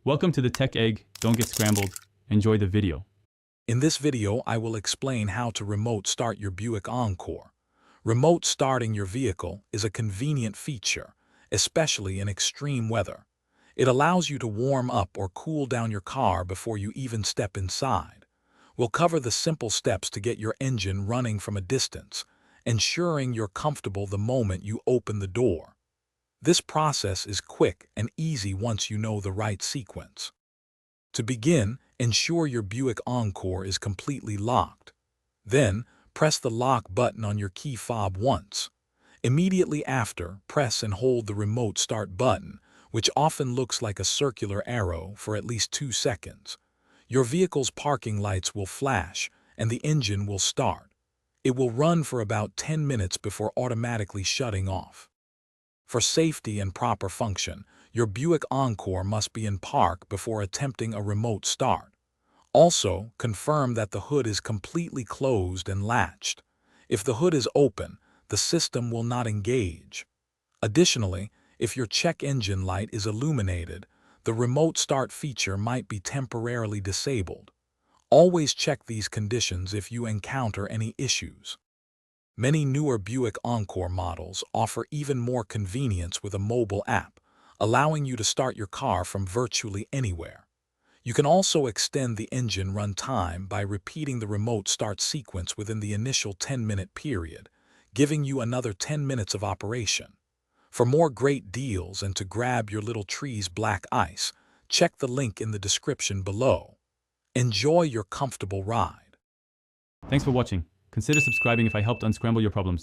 Welcome to the Tech Egg. Don't get scrambled. Enjoy the video. In this video, I will explain how to remote start your Buick Encore. Remote starting your vehicle is a convenient feature, especially in extreme weather. It allows you to warm up or cool down your car before you even step inside. We'll cover the simple steps to get your engine running from a distance, ensuring you're comfortable the moment you open the door. This process is quick and easy once you know the right sequence. To begin, ensure your Buick Encore is completely locked. Then, press the lock button on your key fob once. Immediately after, press and hold the remote start button, which often looks like a circular arrow, for at least 2 seconds. Your vehicle's parking lights will flash, and the engine will start. It will run for about 10 minutes before automatically shutting off. For safety and proper function, your Buick Encore must be in park before attempting a remote start. Also, confirm that the hood is completely closed and latched. If the hood is open, the system will not engage. Additionally, if your check engine light is illuminated, the remote start feature might be temporarily disabled. Always check these conditions if you encounter any issues. Many newer Buick Encore models offer even more convenience with a mobile app, allowing you to start your car from virtually anywhere. You can also extend the engine run time by repeating the remote start sequence within the initial 10-minute period, giving you another 10 minutes of operation. For more great deals and to grab your little tree's black ice, check the link in the description below. Enjoy your comfortable ride. Thanks for watching. Consider subscribing if I helped unscramble your problems.